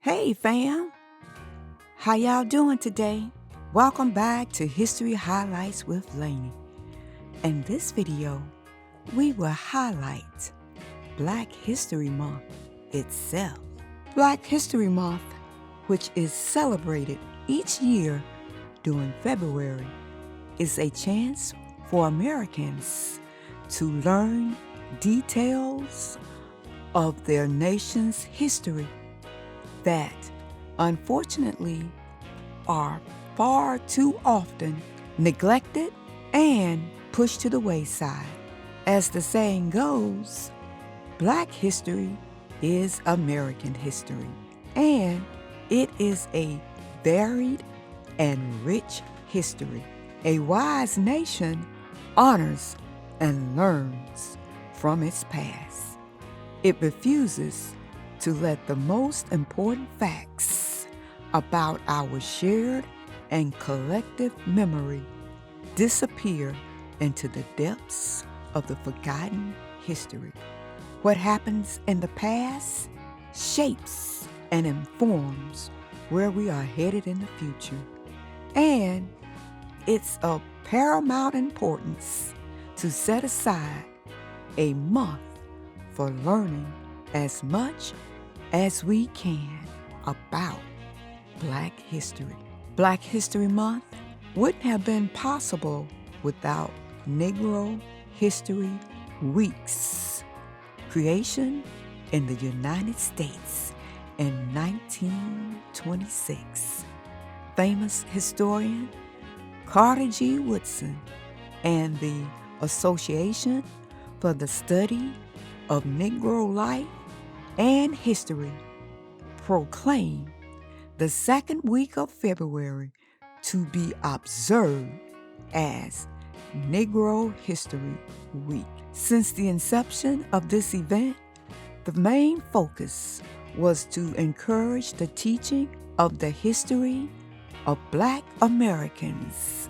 Hey fam, how y'all doing today? Welcome back to History Highlights with Laney. In this video, we will highlight Black History Month itself. Black History Month, which is celebrated each year during February, is a chance for Americans to learn details of their nation's history that, unfortunately, are far too often neglected and pushed to the wayside. As the saying goes, Black history is American history, and it is a varied and rich history. A wise nation honors and learns from its past. It refuses to let the most important facts about our shared and collective memory disappear into the depths of the forgotten history. What happens in the past shapes and informs where we are headed in the future. And it's of paramount importance to set aside a month for learning as much as we can about Black history. Black History Month wouldn't have been possible without Negro History Week's creation in the United States in 1926. Famous historian Carter G. Woodson and the Association for the Study of Negro Life and History proclaim the second week of February to be observed as Negro History Week. Since the inception of this event, the main focus was to encourage the teaching of the history of Black Americans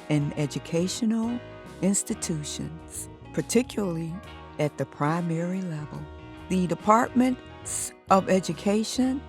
in educational institutions, particularly at the primary level. The Departments of Education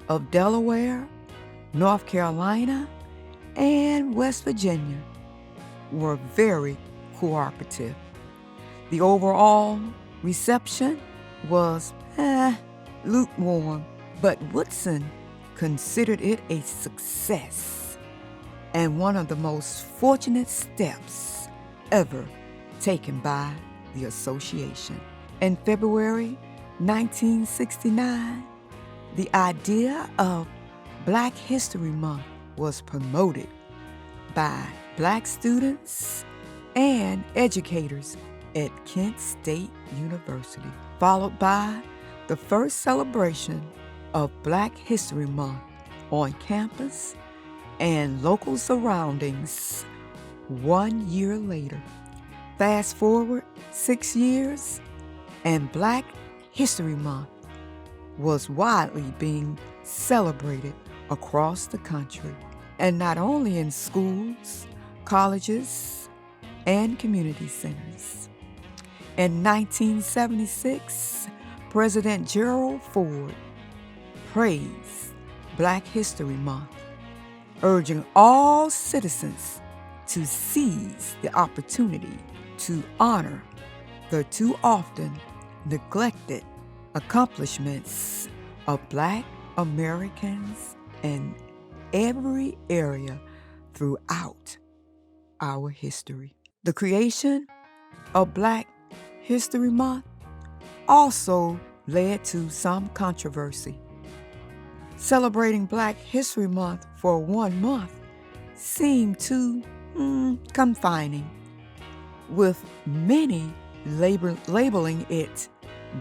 of Delaware, North Carolina, and West Virginia were very cooperative. The overall reception was lukewarm, but Woodson considered it a success and one of the most fortunate steps ever taken by the association. In February 1969, the idea of Black History Month was promoted by Black students and educators at Kent State University, followed by the first celebration of Black History Month on campus and local surroundings 1 year later. Fast forward 6 years, and Black History Month was widely being celebrated across the country, and not only in schools, colleges, and community centers. In 1976, President Gerald Ford praised Black History Month, urging all citizens to seize the opportunity to honor the too often neglected accomplishments of Black Americans in every area throughout our history. The creation of Black History Month also led to some controversy. Celebrating Black History Month for 1 month seemed too confining, with many labeling it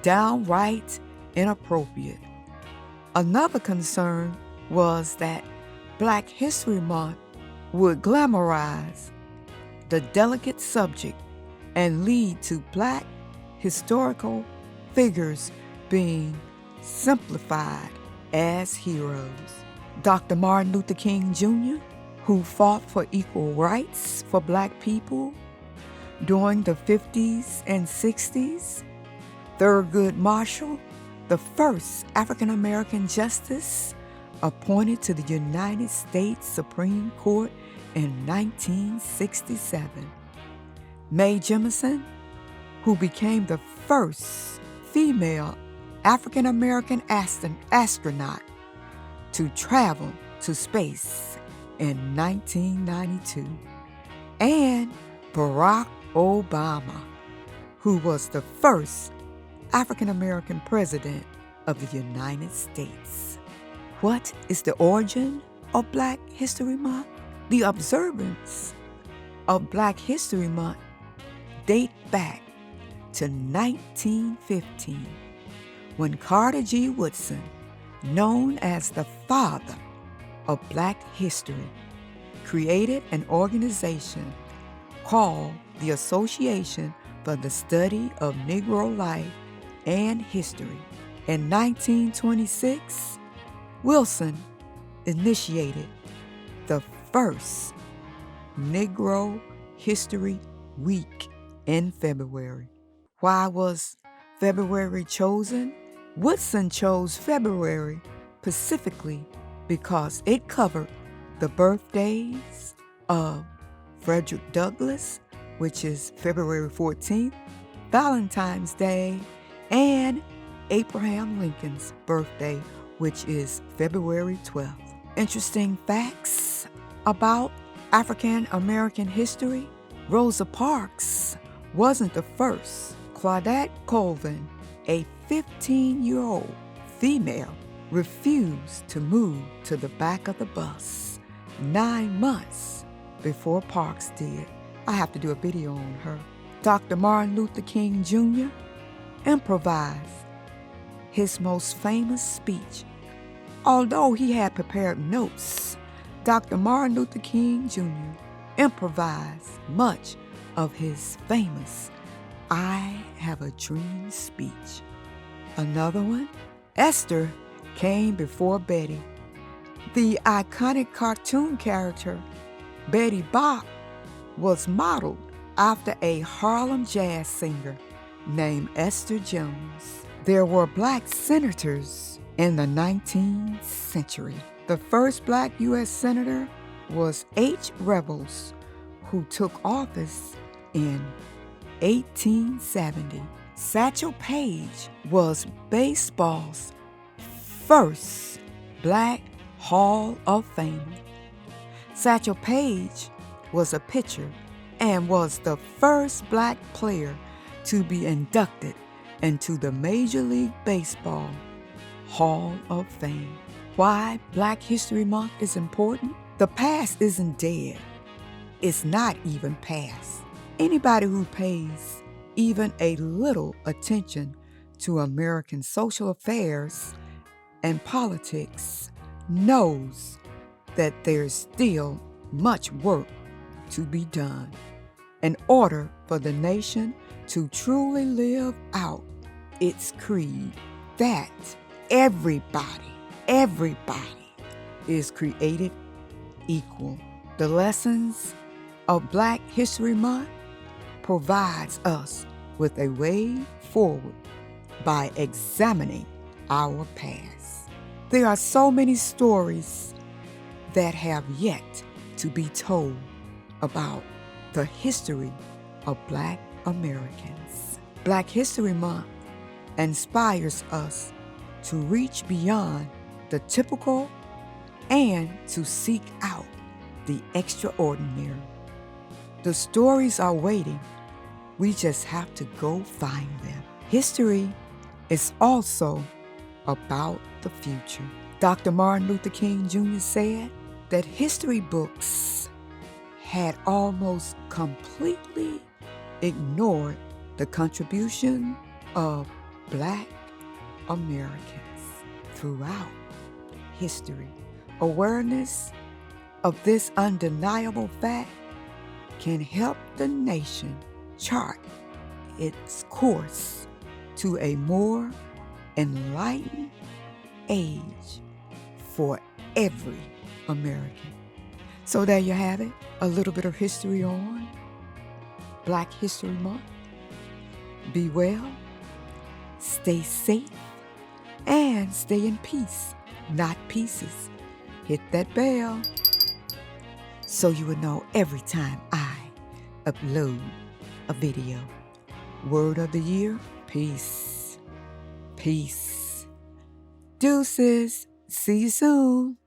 downright inappropriate. Another concern was that Black History Month would glamorize the delicate subject and lead to Black historical figures being simplified as heroes. Dr. Martin Luther King Jr., who fought for equal rights for Black people during the 50s and 60s, Thurgood Marshall, the first African-American justice appointed to the United States Supreme Court in 1967. Mae Jemison, who became the first female African-American astronaut to travel to space in 1992. And Barack Obama, who was the first African-American president of the United States. What is the origin of Black History Month? The observance of Black History Month date back to 1915, when Carter G. Woodson, known as the father of Black history, created an organization called the Association for the Study of Negro Life and History. In 1926, Wilson initiated the first Negro History Week in February. Why was February chosen? Woodson chose February specifically because it covered the birthdays of Frederick Douglass, which is February 14th, Valentine's Day, and Abraham Lincoln's birthday, which is February 12th. Interesting facts about African American history: Rosa Parks wasn't the first. Claudette Colvin, a 15-year-old female, refused to move to the back of the bus 9 months before Parks did. I have to do a video on her. Dr. Martin Luther King Jr. improvised his most famous speech. Although he had prepared notes, Dr. Martin Luther King Jr. improvised much of his famous "I Have a Dream" speech. Another one, Esther came before Betty. The iconic cartoon character Betty Bopp was modeled after a Harlem jazz singer named Esther Jones. There were Black senators in the 19th century. The first Black U.S. senator was H. Rebels, who took office in 1870. Satchel Paige was baseball's first Black Hall of Famer. Satchel Paige was a pitcher and was the first Black player to be inducted into the Major League Baseball Hall of Fame. Why Black History Month is important? The past isn't dead. It's not even past. Anybody who pays even a little attention to American social affairs and politics knows that there's still much work to be done in order for the nation to truly live out its creed that everybody is created equal. The lessons of Black History Month provides us with a way forward by examining our past. There are so many stories that have yet to be told about the history of Black Americans. Black History Month inspires us to reach beyond the typical and to seek out the extraordinary. The stories are waiting. We just have to go find them. History is also about the future. Dr. Martin Luther King Jr. said that history books had almost completely ignored the contribution of Black Americans throughout history. Awareness of this undeniable fact can help the nation chart its course to a more enlightened age for every American. So there you have it, a little bit of history on Black History Month. Be well, stay safe, and stay in peace. not pieces. Hit that bell so you will know every time I upload a video. Word of the year, peace. Peace. Deuces. See you soon.